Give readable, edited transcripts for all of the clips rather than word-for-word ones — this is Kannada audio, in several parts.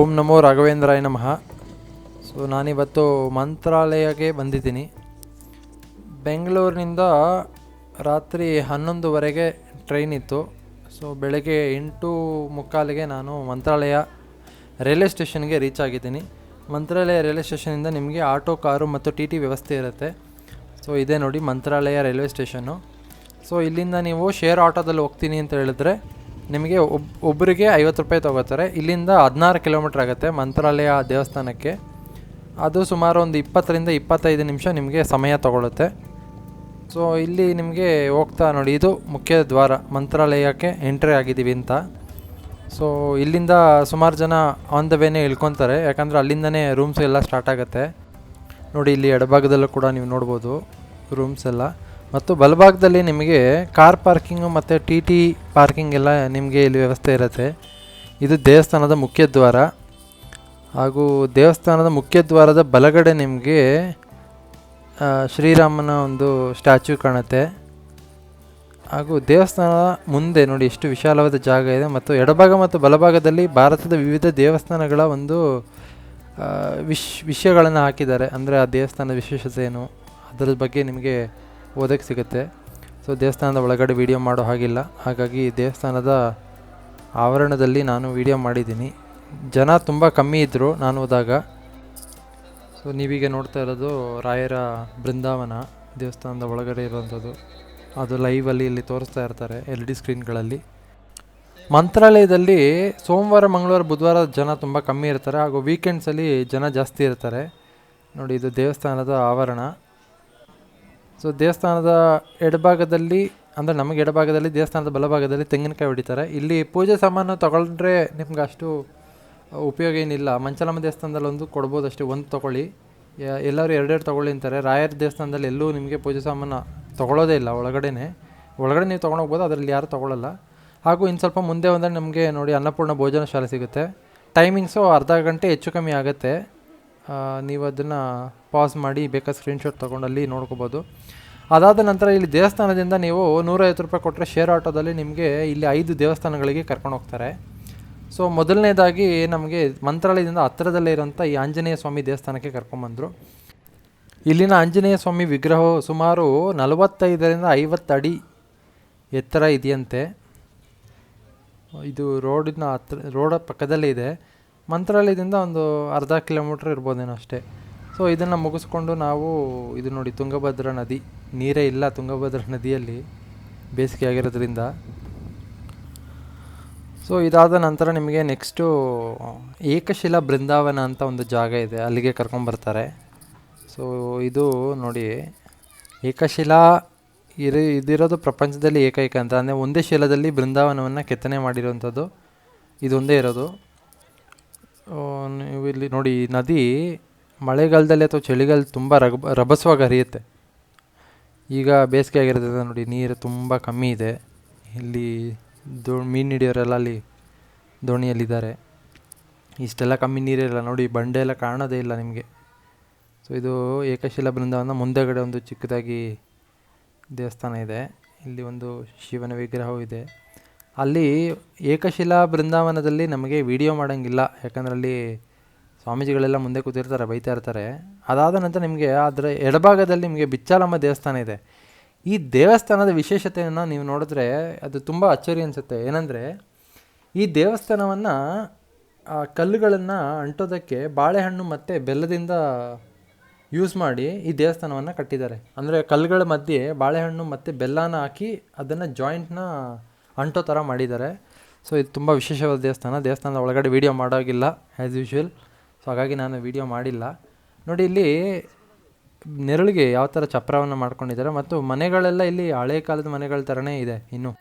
ಓಂ ನಮೋ ರಾಘವೇಂದ್ರಾಯ ನಮಃ. ಸೊ ನಾನಿವತ್ತು ಮಂತ್ರಾಲಯಕ್ಕೆ ಬಂದಿದ್ದೀನಿ. ಬೆಂಗಳೂರಿನಿಂದ ರಾತ್ರಿ 11:30ಗೆ ಟ್ರೈನ್ ಇತ್ತು. ಸೊ ಬೆಳಗ್ಗೆ 8:45ಗೆ ನಾನು ಮಂತ್ರಾಲಯ ರೈಲ್ವೆ ಸ್ಟೇಷನ್ಗೆ ರೀಚ್ ಆಗಿದ್ದೀನಿ. ಮಂತ್ರಾಲಯ ರೈಲ್ವೆ ಸ್ಟೇಷನಿಂದ ನಿಮಗೆ ಆಟೋ, ಕಾರು ಮತ್ತು ಟಿ ಟಿ ವ್ಯವಸ್ಥೆ ಇರುತ್ತೆ. ಸೊ ಇದೇ ನೋಡಿ ಮಂತ್ರಾಲಯ ರೈಲ್ವೆ ಸ್ಟೇಷನ್ನು. ಸೊ ಇಲ್ಲಿಂದ ನೀವು ಶೇರ್ ಆಟೋದಲ್ಲಿ ಹೋಗ್ತೀನಿ ಅಂತ ಹೇಳಿದ್ರೆ ನಿಮಗೆ ಒಬ್ಬರಿಗೆ 50 ರೂಪಾಯಿ ತೊಗೋತಾರೆ. ಇಲ್ಲಿಂದ 16 ಕಿಲೋಮೀಟ್ರ್ ಆಗುತ್ತೆ ಮಂತ್ರಾಲಯ ದೇವಸ್ಥಾನಕ್ಕೆ. ಅದು ಸುಮಾರು ಒಂದು 20ರಿಂದ 25 ನಿಮಿಷ ನಿಮಗೆ ಸಮಯ ತೊಗೊಳುತ್ತೆ. ಸೊ ಇಲ್ಲಿ ನಿಮಗೆ ಹೋಗ್ತಾ ನೋಡಿ, ಇದು ಮುಖ್ಯ ದ್ವಾರ, ಮಂತ್ರಾಲಯಕ್ಕೆ ಎಂಟ್ರಿ ಆಗಿದ್ದೀವಿ ಅಂತ. ಸೊ ಇಲ್ಲಿಂದ ಸುಮಾರು ಜನ ಆನ್ ದ ವೇನೇ ಇಳ್ಕೊತಾರೆ, ಯಾಕಂದರೆ ಅಲ್ಲಿಂದನೇ ರೂಮ್ಸ್ ಎಲ್ಲ ಸ್ಟಾರ್ಟ್ ಆಗುತ್ತೆ. ನೋಡಿ ಇಲ್ಲಿ ಎಡಭಾಗದಲ್ಲೂ ಕೂಡ ನೀವು ನೋಡ್ಬೋದು ರೂಮ್ಸ್ ಎಲ್ಲ. ಮತ್ತು ಬಲಭಾಗದಲ್ಲಿ ನಿಮಗೆ ಕಾರ್ ಪಾರ್ಕಿಂಗು ಮತ್ತು ಟಿ ಟಿ ಪಾರ್ಕಿಂಗ್ ಎಲ್ಲ ನಿಮಗೆ ಇಲ್ಲಿ ವ್ಯವಸ್ಥೆ ಇರುತ್ತೆ. ಇದು ದೇವಸ್ಥಾನದ ಮುಖ್ಯ ದ್ವಾರ. ಹಾಗೂ ದೇವಸ್ಥಾನದ ಮುಖ್ಯ ದ್ವಾರದ ಬಲಗಡೆ ನಿಮಗೆ ಶ್ರೀರಾಮನ ಒಂದು ಸ್ಟ್ಯಾಚ್ಯೂ ಕಾಣುತ್ತೆ. ಹಾಗೂ ದೇವಸ್ಥಾನದ ಮುಂದೆ ನೋಡಿ ಎಷ್ಟು ವಿಶಾಲವಾದ ಜಾಗ ಇದೆ. ಮತ್ತು ಎಡಭಾಗ ಮತ್ತು ಬಲಭಾಗದಲ್ಲಿ ಭಾರತದ ವಿವಿಧ ದೇವಸ್ಥಾನಗಳ ಒಂದು ವಿಷಯಗಳನ್ನು ಹಾಕಿದ್ದಾರೆ. ಅಂದರೆ ಆ ದೇವಸ್ಥಾನದ ವಿಶೇಷತೆ ಏನು ಅದರ ಬಗ್ಗೆ ನಿಮಗೆ ಓದಕ್ಕೆ ಸಿಗುತ್ತೆ. ಸೊ ದೇವಸ್ಥಾನದ ಒಳಗಡೆ ವೀಡಿಯೋ ಮಾಡೋ ಹಾಗಿಲ್ಲ, ಹಾಗಾಗಿ ದೇವಸ್ಥಾನದ ಆವರಣದಲ್ಲಿ ನಾನು ವೀಡಿಯೋ ಮಾಡಿದ್ದೀನಿ. ಜನ ತುಂಬ ಕಮ್ಮಿ ಇದ್ದರು ನಾನು ಹೋದಾಗ. ಸೊ ನೀವೀಗ ನೋಡ್ತಾ ಇರೋದು ರಾಯರ ಬೃಂದಾವನ ದೇವಸ್ಥಾನದ ಒಳಗಡೆ ಇರುವಂಥದ್ದು. ಅದು ಲೈವಲ್ಲಿ ಇಲ್ಲಿ ತೋರಿಸ್ತಾ ಇರ್ತಾರೆ LED ಸ್ಕ್ರೀನ್ಗಳಲ್ಲಿ. ಮಂತ್ರಾಲಯದಲ್ಲಿ ಸೋಮವಾರ, ಮಂಗಳವಾರ, ಬುಧವಾರ ಜನ ತುಂಬ ಕಮ್ಮಿ ಇರ್ತಾರೆ. ಹಾಗೂ ವೀಕೆಂಡ್ಸಲ್ಲಿ ಜನ ಜಾಸ್ತಿ ಇರ್ತಾರೆ. ನೋಡಿ ಇದು ದೇವಸ್ಥಾನದ ಆವರಣ. ಸೊ ದೇವಸ್ಥಾನದ ಎಡಭಾಗದಲ್ಲಿ, ಅಂದರೆ ನಮಗೆ ಎಡಭಾಗದಲ್ಲಿ, ದೇವಸ್ಥಾನದ ಬಲಭಾಗದಲ್ಲಿ ತೆಂಗಿನಕಾಯಿ ಹೊಡಿತಾರೆ. ಇಲ್ಲಿ ಪೂಜೆ ಸಾಮಾನು ತೊಗೊಂಡ್ರೆ ನಿಮ್ಗೆ ಅಷ್ಟು ಉಪಯೋಗ ಏನಿಲ್ಲ. ಮಂಚಲಮ್ಮ ದೇವಸ್ಥಾನದಲ್ಲಿ ಒಂದು ಕೊಡ್ಬೋದು ಅಷ್ಟೇ, ಒಂದು ತೊಗೊಳ್ಳಿ. ಎಲ್ಲರೂ ಎರಡೆರಡು ತೊಗೊಳ್ಳಿ ಅಂತಾರೆ. ರಾಯರ ದೇವಸ್ಥಾನದಲ್ಲಿ ಎಲ್ಲೂ ನಿಮಗೆ ಪೂಜೆ ಸಾಮಾನು ತೊಗೊಳ್ಳೋದೇ ಇಲ್ಲ. ಒಳಗಡೆ ನೀವು ತೊಗೊಂಡೋಗ್ಬೋದು, ಅದರಲ್ಲಿ ಯಾರು ತೊಗೊಳ್ಳಲ್ಲ. ಹಾಗೂ ಇನ್ನು ಸ್ವಲ್ಪ ಮುಂದೆ ಬಂದರೆ ನಮಗೆ ನೋಡಿ ಅನ್ನಪೂರ್ಣ ಭೋಜನ ಶಾಲೆ ಸಿಗುತ್ತೆ. ಟೈಮಿಂಗ್ಸು ಅರ್ಧ ಗಂಟೆ ಹೆಚ್ಚು ಕಮ್ಮಿ ಆಗುತ್ತೆ. ನೀವು ಅದನ್ನು ಪಾಸ್ ಮಾಡಿ ಬೇಕಾದ ಸ್ಕ್ರೀನ್ಶಾಟ್ ತೊಗೊಂಡಲ್ಲಿ ನೋಡ್ಕೋಬೋದು. ಅದಾದ ನಂತರ ಇಲ್ಲಿ ದೇವಸ್ಥಾನದಿಂದ ನೀವು 150 ರೂಪಾಯಿ ಕೊಟ್ಟರೆ ಶೇರ್ ಆಟೋದಲ್ಲಿ ನಿಮಗೆ ಇಲ್ಲಿ 5 ದೇವಸ್ಥಾನಗಳಿಗೆ ಕರ್ಕೊಂಡು ಹೋಗ್ತಾರೆ. ಸೊ ಮೊದಲನೇದಾಗಿ ನಮಗೆ ಮಂತ್ರಾಲಯದಿಂದ ಹತ್ತಿರದಲ್ಲೇ ಇರೋಂಥ ಈ ಆಂಜನೇಯ ಸ್ವಾಮಿ ದೇವಸ್ಥಾನಕ್ಕೆ ಕರ್ಕೊಂಬಂದರು. ಇಲ್ಲಿನ ಆಂಜನೇಯ ಸ್ವಾಮಿ ವಿಗ್ರಹವು ಸುಮಾರು 45ರಿಂದ 50 ಅಡಿ ಎತ್ತರ ಇದೆಯಂತೆ. ಇದು ರೋಡ ಪಕ್ಕದಲ್ಲೇ ಇದೆ. ಮಂತ್ರಾಲಯದಿಂದ ಒಂದು ಅರ್ಧ ಕಿಲೋಮೀಟ್ರ್ ಇರ್ಬೋದೇನೋ ಅಷ್ಟೇ. ಸೊ ಇದನ್ನು ಮುಗಿಸ್ಕೊಂಡು ನಾವು ಇದು ನೋಡಿ ತುಂಗಭದ್ರಾ ನದಿ, ನೀರೇ ಇಲ್ಲ ತುಂಗಭದ್ರಾ ನದಿಯಲ್ಲಿ ಬೇಸಿಗೆ ಆಗಿರೋದ್ರಿಂದ. ಸೊ ಇದಾದ ನಂತರ ನಿಮಗೆ ನೆಕ್ಸ್ಟು ಏಕಶಿಲಾ ಬೃಂದಾವನ ಅಂತ ಒಂದು ಜಾಗ ಇದೆ, ಅಲ್ಲಿಗೆ ಕರ್ಕೊಂಬರ್ತಾರೆ. ಸೊ ಇದು ನೋಡಿ ಏಕಶಿಲಾ ಇದಿರೋದು ಪ್ರಪಂಚದಲ್ಲಿ ಏಕೈಕ ಅಂತ, ಅಂದರೆ ಒಂದೇ ಶಿಲದಲ್ಲಿ ಬೃಂದಾವನವನ್ನು ಕೆತ್ತನೆ ಮಾಡಿರೋವಂಥದ್ದು ಇದೊಂದೇ ಇರೋದು. ನೀವು ಇಲ್ಲಿ ನೋಡಿ, ನದಿ ಮಳೆಗಾಲದಲ್ಲಿ ಅಥವಾ ಚಳಿಗಾಲ ತುಂಬ ರಭಸವಾಗಿ ಹರಿಯುತ್ತೆ. ಈಗ ಬೇಸಿಗೆ ಆಗಿರೋದ್ರಿಂದ ನೋಡಿ ನೀರು ತುಂಬ ಕಮ್ಮಿ ಇದೆ. ಇಲ್ಲಿ ಮೀನು ಹಿಡಿಯೋರೆಲ್ಲ ಅಲ್ಲಿ ದೋಣಿಯಲ್ಲಿದ್ದಾರೆ. ಇಷ್ಟೆಲ್ಲ ಕಮ್ಮಿ ನೀರಿಲ್ಲ ನೋಡಿ, ಬಂಡೆ ಎಲ್ಲ ಕಾಣೋದೇ ಇಲ್ಲ ನಿಮಗೆ. ಸೊ ಇದು ಏಕಶಿಲಾ ಬೃಂದಾವನ. ಮುಂದೆಗಡೆ ಒಂದು ಚಿಕ್ಕದಾಗಿ ದೇವಸ್ಥಾನ ಇದೆ. ಇಲ್ಲಿ ಒಂದು ಶಿವನ ವಿಗ್ರಹವೂ ಇದೆ. ಅಲ್ಲಿ ಏಕಶಿಲಾ ಬೃಂದಾವನದಲ್ಲಿ ನಮಗೆ ವಿಡಿಯೋ ಮಾಡೋಂಗಿಲ್ಲ, ಯಾಕಂದರೆ ಅಲ್ಲಿ ಸ್ವಾಮೀಜಿಗಳೆಲ್ಲ ಮುಂದೆ ಕೂತಿರ್ತಾರೆ, ಬೈತಾ ಇರ್ತಾರೆ. ಅದಾದ ನಂತರ ನಿಮಗೆ ಅದರ ಎಡಭಾಗದಲ್ಲಿ ನಿಮಗೆ ಬಿಚ್ಚಾಲಮ್ಮ ದೇವಸ್ಥಾನ ಇದೆ. ಈ ದೇವಸ್ಥಾನದ ವಿಶೇಷತೆಯನ್ನು ನೀವು ನೋಡಿದ್ರೆ ಅದು ತುಂಬ ಅಚ್ಚರಿ ಅನಿಸುತ್ತೆ. ಏನಂದರೆ ಈ ದೇವಸ್ಥಾನವನ್ನು ಕಲ್ಲುಗಳನ್ನು ಅಂಟೋದಕ್ಕೆ ಬಾಳೆಹಣ್ಣು ಮತ್ತು ಬೆಲ್ಲದಿಂದ ಯೂಸ್ ಮಾಡಿ ಈ ದೇವಸ್ಥಾನವನ್ನು ಕಟ್ಟಿದ್ದಾರೆ. ಅಂದರೆ ಕಲ್ಲುಗಳ ಮಧ್ಯೆ ಬಾಳೆಹಣ್ಣು ಮತ್ತು ಬೆಲ್ಲನ ಹಾಕಿ ಅದನ್ನು ಜಾಯಿಂಟ್ನ ಅಂಟೋ ಥರ ಮಾಡಿದ್ದಾರೆ. ಸೊ ಇದು ತುಂಬ ವಿಶೇಷವಾದ ದೇವಸ್ಥಾನದ ಒಳಗಡೆ ವೀಡಿಯೋ ಮಾಡೋಗಿಲ್ಲ ಆ್ಯಸ್ ಯೂಶ್ವಲ್. ಸೊ ಹಾಗಾಗಿ ನಾನು ವೀಡಿಯೋ ಮಾಡಿಲ್ಲ. ನೋಡಿ ಇಲ್ಲಿ ನೆರಳಿಗೆ ಯಾವ ಥರ ಚಪ್ರವನ್ನು ಮಾಡ್ಕೊಂಡಿದ್ದಾರೆ. ಮತ್ತು ಮನೆಗಳೆಲ್ಲ ಇಲ್ಲಿ ಹಳೆ ಕಾಲದ ಮನೆಗಳ ಥರನೇ ಇದೆ ಇನ್ನು.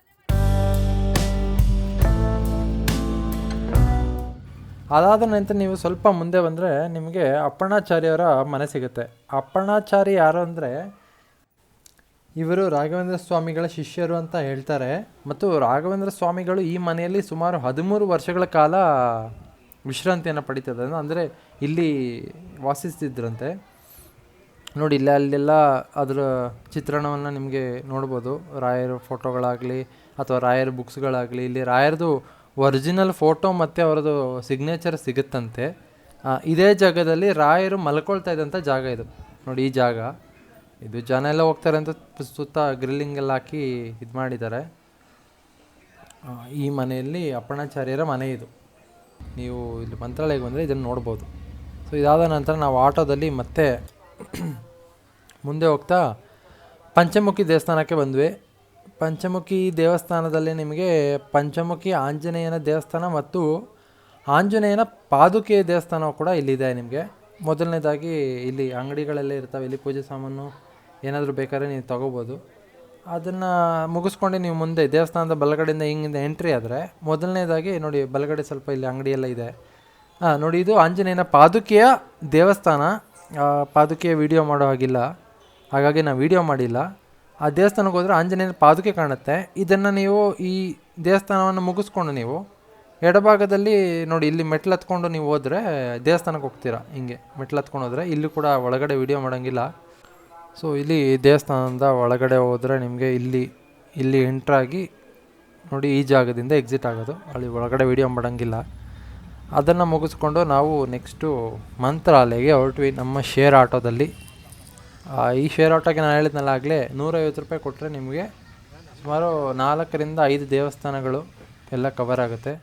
ಅದಾದ ನಂತರ ನೀವು ಸ್ವಲ್ಪ ಮುಂದೆ ಬಂದರೆ ನಿಮಗೆ ಅಪ್ಪಣ್ಣಾಚಾರ್ಯವರ ಮನೆ ಸಿಗುತ್ತೆ. ಅಪ್ಪಣ್ಣಾಚಾರಿ ಯಾರು ಅಂದರೆ ಇವರು ರಾಘವೇಂದ್ರ ಸ್ವಾಮಿಗಳ ಶಿಷ್ಯರು ಅಂತ ಹೇಳ್ತಾರೆ. ಮತ್ತು ರಾಘವೇಂದ್ರ ಸ್ವಾಮಿಗಳು ಈ ಮನೆಯಲ್ಲಿ ಸುಮಾರು 13 ವರ್ಷಗಳ ಕಾಲ ವಿಶ್ರಾಂತಿಯನ್ನು ಪಡೀತದೆ, ಅಂದರೆ ಇಲ್ಲಿ ವಾಸಿಸ್ತಿದ್ರಂತೆ. ನೋಡಿ ಅಲ್ಲೆಲ್ಲ ಅದರ ಚಿತ್ರಣವನ್ನು ನಿಮಗೆ ನೋಡ್ಬೋದು. ರಾಯರ ಫೋಟೋಗಳಾಗಲಿ ಅಥವಾ ರಾಯರ ಬುಕ್ಸ್ಗಳಾಗಲಿ, ಇಲ್ಲಿ ರಾಯರದು ಒರಿಜಿನಲ್ ಫೋಟೋ ಮತ್ತು ಅವರದು ಸಿಗ್ನೇಚರ್ ಸಿಗುತ್ತಂತೆ. ಇದೇ ಜಾಗದಲ್ಲಿ ರಾಯರು ಮಲ್ಕೊಳ್ತಾ ಇದ್ದಂಥ ಜಾಗ ಇದು. ನೋಡಿ ಈ ಜಾಗ, ಇದು ಜನ ಎಲ್ಲ ಹೋಗ್ತಾರೆ ಅಂತ ಸುತ್ತ ಗ್ರಿಲ್ಲಿಂಗ್ ಎಲ್ಲ ಹಾಕಿ ಇದು ಮಾಡಿದ್ದಾರೆ. ಈ ಮನೆಯಲ್ಲಿ ಅಪ್ಪಣಾಚಾರ್ಯರ ಮನೆ ಇದು. ನೀವು ಇಲ್ಲಿ ಮಂತ್ರಾಲಯಕ್ಕೆ ಬಂದರೆ ಇದನ್ನು ನೋಡ್ಬೋದು. ಸೊ ಇದಾದ ನಂತರ ನಾವು ಆಟೋದಲ್ಲಿ ಮತ್ತೆ ಮುಂದೆ ಹೋಗ್ತಾ ಪಂಚಮುಖಿ ದೇವಸ್ಥಾನಕ್ಕೆ ಬಂದ್ವಿ. ಪಂಚಮುಖಿ ದೇವಸ್ಥಾನದಲ್ಲಿ ನಿಮಗೆ ಪಂಚಮುಖಿ ಆಂಜನೇಯನ ದೇವಸ್ಥಾನ ಮತ್ತು ಆಂಜನೇಯನ ಪಾದುಕೆಯ ದೇವಸ್ಥಾನ ಕೂಡ ಇಲ್ಲಿದೆ. ನಿಮಗೆ ಮೊದಲನೇದಾಗಿ ಇಲ್ಲಿ ಅಂಗಡಿಗಳೆಲ್ಲ ಇರ್ತವೆ, ಇಲ್ಲಿ ಪೂಜೆ ಸಾಮಾನು ಏನಾದರೂ ಬೇಕಾದ್ರೆ ನೀವು ತೊಗೋಬೋದು. ಅದನ್ನು ಮುಗಿಸ್ಕೊಂಡು ನೀವು ಮುಂದೆ ದೇವಸ್ಥಾನದ ಬಲಗಡೆಯಿಂದ ಹಿಂಗಿಂದ ಎಂಟ್ರಿ ಆದರೆ ಮೊದಲನೇದಾಗಿ ನೋಡಿ ಬಲಗಡೆ ಸ್ವಲ್ಪ ಇಲ್ಲಿ ಅಂಗಡಿ ಎಲ್ಲ ಇದೆ. ನೋಡಿ ಇದು ಆಂಜನೇಯನ ಪಾದುಕೆಯ ದೇವಸ್ಥಾನ. ಪಾದುಕೆಯ ವಿಡಿಯೋ ಮಾಡೋ ಹಾಗಿಲ್ಲ, ಹಾಗಾಗಿ ನಾನು ವಿಡಿಯೋ ಮಾಡಿಲ್ಲ. ಆ ದೇವಸ್ಥಾನಕ್ಕೆ ಹೋದರೆ ಆಂಜನೇಯನ ಪಾದುಕೆ ಕಾಣುತ್ತೆ. ಇದನ್ನು ನೀವು ಈ ದೇವಸ್ಥಾನವನ್ನು ಮುಗಿಸ್ಕೊಂಡು ನೀವು ಎಡಭಾಗದಲ್ಲಿ ನೋಡಿ ಇಲ್ಲಿ ಮೆಟ್ಲು ಹತ್ಕೊಂಡು ನೀವು ಹೋದರೆ ದೇವಸ್ಥಾನಕ್ಕೆ ಹೋಗ್ತೀರಾ. ಹಿಂಗೆ ಮೆಟ್ಲು ಹತ್ಕೊಂಡು ಹೋದರೆ ಇಲ್ಲಿ ಕೂಡ ಒಳಗಡೆ ವಿಡಿಯೋ ಮಾಡೋಂಗಿಲ್ಲ. ಸೊ ಇಲ್ಲಿ ದೇವಸ್ಥಾನದ ಒಳಗಡೆ ಹೋದರೆ ನಿಮಗೆ ಇಲ್ಲಿ ಎಂಟ್ರಾಗಿ ನೋಡಿ ಈ ಜಾಗದಿಂದ ಎಕ್ಸಿಟ್ ಆಗೋದು. ಅಲ್ಲಿ ಒಳಗಡೆ ವಿಡಿಯೋ ಮಾಡೋಂಗಿಲ್ಲ. ಅದನ್ನು ಮುಗಿಸ್ಕೊಂಡು ನಾವು ನೆಕ್ಸ್ಟು ಮಂತ್ರಾಲಯಗೆ ಹೊರಟ್ವಿ ನಮ್ಮ ಶೇರ್ ಆಟೋದಲ್ಲಿ. ಈ ಶೇರ್ ಆಟೋಗೆ ನಾನು ಹೇಳಿದ್ನಲ್ಲ ಆಗಲೇ, 150 ರೂಪಾಯಿ ಕೊಟ್ಟರೆ ನಿಮಗೆ ಸುಮಾರು 4 ರಿಂದ 5 ದೇವಸ್ಥಾನಗಳು ಎಲ್ಲ ಕವರ್ ಆಗುತ್ತೆ.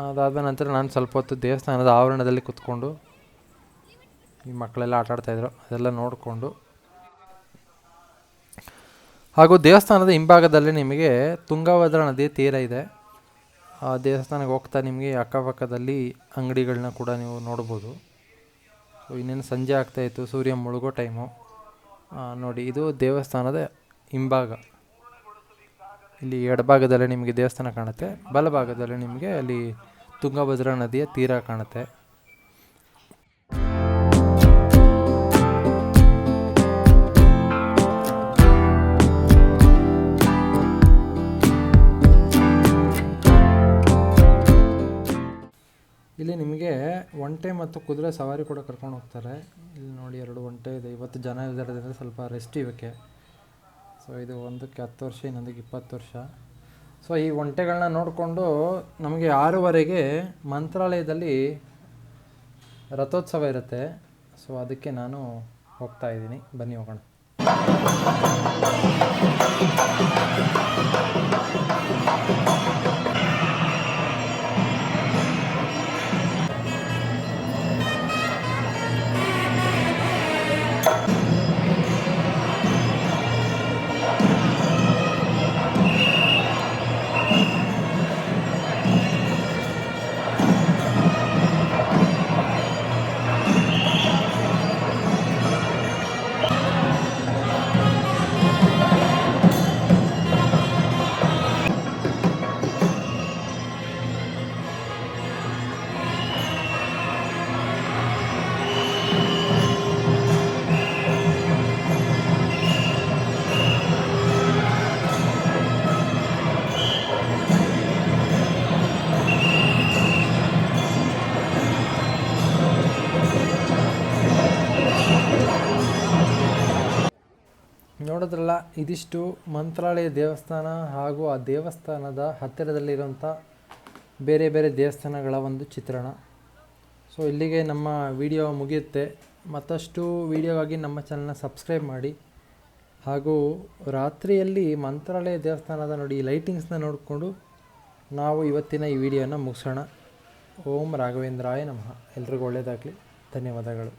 ಅದಾದ ನಂತರ ನಾನು ಸ್ವಲ್ಪ ಹೊತ್ತು ದೇವಸ್ಥಾನದ ಆವರಣದಲ್ಲಿ ಕೂತ್ಕೊಂಡು ಈ ಮಕ್ಕಳೆಲ್ಲ ಆಟಾಡ್ತಾಯಿದ್ರು, ಅದೆಲ್ಲ ನೋಡಿಕೊಂಡು, ಹಾಗೂ ದೇವಸ್ಥಾನದ ಹಿಂಭಾಗದಲ್ಲಿ ನಿಮಗೆ ತುಂಗಭದ್ರಾ ನದಿಯ ತೀರ ಇದೆ. ಆ ದೇವಸ್ಥಾನಕ್ಕೆ ಹೋಗ್ತಾ ನಿಮಗೆ ಅಕ್ಕಪಕ್ಕದಲ್ಲಿ ಅಂಗಡಿಗಳನ್ನ ಕೂಡ ನೀವು ನೋಡ್ಬೋದು. ಸೊ ಇನ್ನೇನು ಸಂಜೆ ಆಗ್ತಾಯಿತ್ತು, ಸೂರ್ಯ ಮುಳುಗೋ ಟೈಮು. ನೋಡಿ ಇದು ದೇವಸ್ಥಾನದ ಹಿಂಭಾಗ. ಇಲ್ಲಿ ಎಡಭಾಗದಲ್ಲಿ ನಿಮಗೆ ದೇವಸ್ಥಾನ ಕಾಣುತ್ತೆ, ಬಲಭಾಗದಲ್ಲಿ ನಿಮಗೆ ಅಲ್ಲಿ ತುಂಗಭದ್ರಾ ನದಿಯ ತೀರ ಕಾಣುತ್ತೆ. ಇಲ್ಲಿ ನಿಮಗೆ ಒಂಟೆ ಮತ್ತು ಕುದುರೆ ಸವಾರಿ ಕೂಡ ಕರ್ಕೊಂಡು ಹೋಗ್ತಾರೆ. ಇಲ್ಲಿ ನೋಡಿ 2 ಒಂಟೆ ಇದೆ. ಇವತ್ತು ಜನ ಇರೋದ್ರಿಂದ ಸ್ವಲ್ಪ ರೆಸ್ಟ್ ಇವಕ್ಕೆ. ಸೊ ಇದು ಒಂದಕ್ಕೆ 10 ವರ್ಷ, ಇನ್ನೊಂದಕ್ಕೆ 20 ವರ್ಷ. ಸೊ ಈ ಒಂಟೆಗಳನ್ನ ನೋಡಿಕೊಂಡು ನಮಗೆ 6:15ಗೆ ಮಂತ್ರಾಲಯದಲ್ಲಿ ರಥೋತ್ಸವ ಇರುತ್ತೆ. ಸೊ ಅದಕ್ಕೆ ನಾನು ಹೋಗ್ತಾ ಇದ್ದೀನಿ, ಬನ್ನಿ ಹೋಗೋಣ. ನೋಡಿದ್ರಲ್ಲ, ಇದಿಷ್ಟು ಮಂತ್ರಾಲಯ ದೇವಸ್ಥಾನ ಹಾಗೂ ಆ ದೇವಸ್ಥಾನದ ಹತ್ತಿರದಲ್ಲಿರುವಂಥ ಬೇರೆ ಬೇರೆ ದೇವಸ್ಥಾನಗಳ ಒಂದು ಚಿತ್ರಣ. ಸೊ ಇಲ್ಲಿಗೆ ನಮ್ಮ ವಿಡಿಯೋ ಮುಗಿಯುತ್ತೆ. ಮತ್ತಷ್ಟು ವಿಡಿಯೋಗಾಗಿ ನಮ್ಮ ಚಾನಲ್ನ ಸಬ್ಸ್ಕ್ರೈಬ್ ಮಾಡಿ. ಹಾಗೂ ರಾತ್ರಿಯಲ್ಲಿ ಮಂತ್ರಾಲಯ ದೇವಸ್ಥಾನದ ನೋಡಿ ಲೈಟಿಂಗ್ಸ್ನ ನೋಡಿಕೊಂಡು ನಾವು ಇವತ್ತಿನ ಈ ವಿಡಿಯೋನ ಮುಗಿಸೋಣ. ಓಂ ರಾಘವೇಂದ್ರಾಯ ನಮಃ. ಎಲ್ರಿಗೂ ಒಳ್ಳೆಯದಾಗಲಿ. ಧನ್ಯವಾದಗಳು.